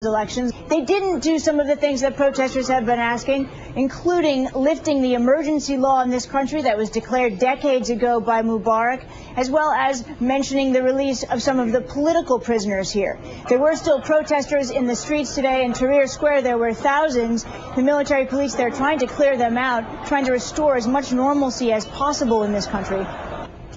elections. They didn't do some of the things that protesters have been asking, including lifting the emergency law in this country that was declared decades ago by Mubarak, as well as mentioning the release of some of the political prisoners here. There were still protesters in the streets today in Tahrir Square. There were thousands. The military police, they're trying to clear them out, trying to restore as much normalcy as possible in this country.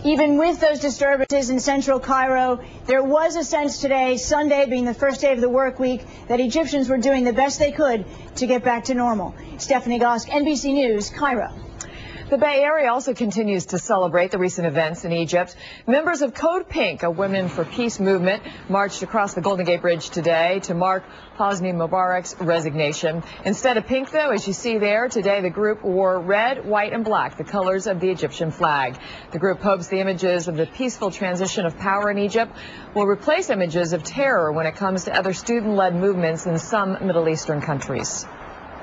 Even with those disturbances in central Cairo, there was a sense today, Sunday being the first day of the work week, that Egyptians were doing the best they could to get back to normal. Stephanie Gosk, NBC News, Cairo. The Bay Area also continues to celebrate the recent events in Egypt. Members of CODEPINK, a Women for Peace movement, marched across the Golden Gate Bridge today to mark Hosni Mubarak's resignation. Instead of pink, though, as you see there, today the group wore red, white, and black, the colors of the Egyptian flag. The group hopes the images of the peaceful transition of power in Egypt will replace images of terror when it comes to other student-led movements in some Middle Eastern countries.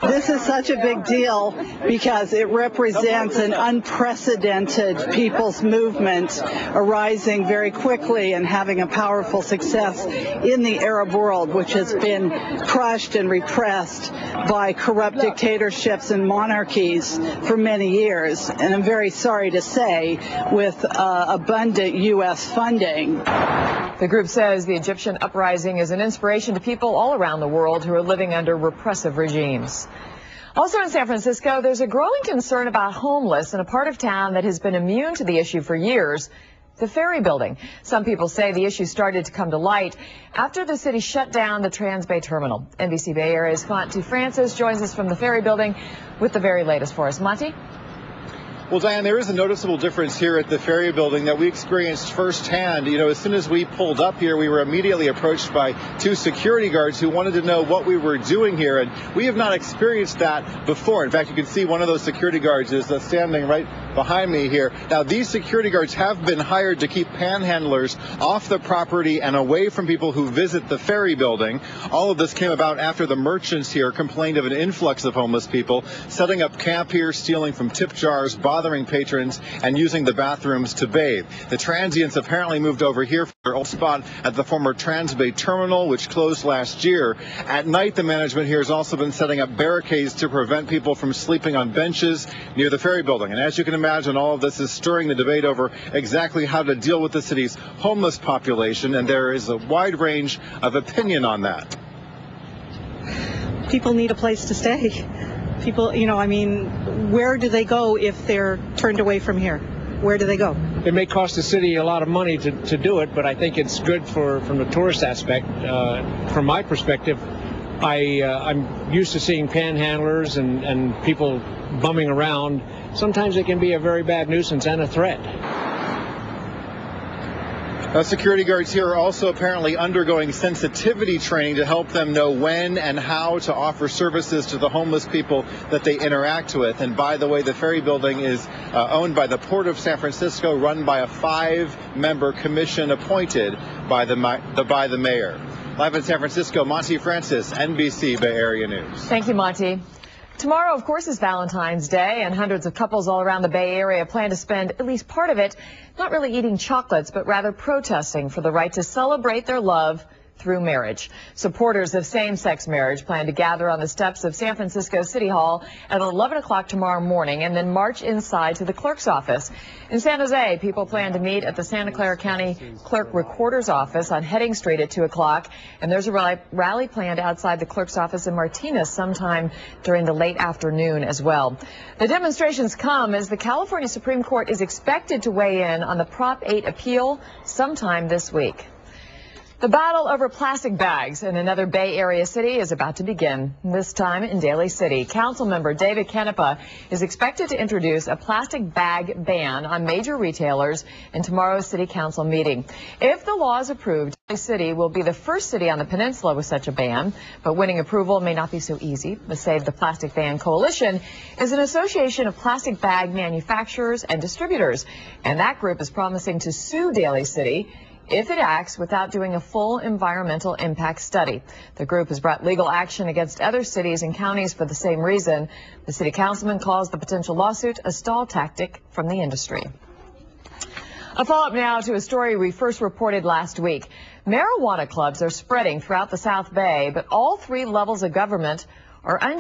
This is such a big deal because it represents an unprecedented people's movement arising very quickly and having a powerful success in the Arab world, which has been crushed and repressed by corrupt dictatorships and monarchies for many years. And I'm very sorry to say, with abundant U.S. funding. The group says the Egyptian uprising is an inspiration to people all around the world who are living under repressive regimes. Also in San Francisco, there's a growing concern about homeless in a part of town that has been immune to the issue for years, the Ferry Building. Some people say the issue started to come to light after the city shut down the Trans Bay Terminal. NBC Bay Area's Monty Francis joins us from the Ferry Building with the very latest for us. Monty? Well, Diane, there is a noticeable difference here at the Ferry Building that we experienced firsthand. You know, as soon as we pulled up here, we were immediately approached by two security guards who wanted to know what we were doing here. And we have not experienced that before. In fact, you can see one of those security guards is standing right behind me here. Now, these security guards have been hired to keep panhandlers off the property and away from people who visit the Ferry Building. All of this came about after the merchants here complained of an influx of homeless people setting up camp here, stealing from tip jars, bothering patrons, and using the bathrooms to bathe. The transients apparently moved over here for their old spot at the former Trans Bay Terminal, which closed last year. At night, the management here has also been setting up barricades to prevent people from sleeping on benches near the Ferry Building. And as you can imagine, all of this is stirring the debate over exactly how to deal with the city's homeless population, and there is a wide range of opinion on that. People need a place to stay. People, you know, I mean, where do they go if they're turned away from here? Where do they go? It may cost the city a lot of money to do it, but I think it's good from the tourist aspect. From my perspective, I'm used to seeing panhandlers and people bumming around. Sometimes they can be a very bad nuisance and a threat. Security guards here are also apparently undergoing sensitivity training to help them know when and how to offer services to the homeless people that they interact with. And by the way, the Ferry Building is owned by the Port of San Francisco, run by a 5-member commission appointed by the mayor. Live in San Francisco, Monty Francis, NBC Bay Area News. Thank you, Monty. Tomorrow, of course, is Valentine's Day, and hundreds of couples all around the Bay Area plan to spend at least part of it not really eating chocolates, but rather protesting for the right to celebrate their love through marriage. Supporters of same-sex marriage plan to gather on the steps of San Francisco City Hall at 11 o'clock tomorrow morning and then march inside to the clerk's office. In San Jose, people plan to meet at the Santa Clara County Clerk Recorder's office on Heading Street at 2 o'clock, and there's a rally planned outside the clerk's office in Martinez sometime during the late afternoon as well. The demonstrations come as the California Supreme Court is expected to weigh in on the Prop 8 appeal sometime this week. The battle over plastic bags in another Bay Area city is about to begin, this time in Daly City. Councilmember David Canepa is expected to introduce a plastic bag ban on major retailers in tomorrow's city council meeting. If the law is approved, Daly City will be the first city on the peninsula with such a ban, but winning approval may not be so easy. The Save the Plastic Ban Coalition is an association of plastic bag manufacturers and distributors, and that group is promising to sue Daly City if it acts without doing a full environmental impact study. The group has brought legal action against other cities and counties for the same reason. The city councilman calls the potential lawsuit a stall tactic from the industry. A follow-up now to a story we first reported last week. Marijuana clubs are spreading throughout the South Bay, but all three levels of government are unsure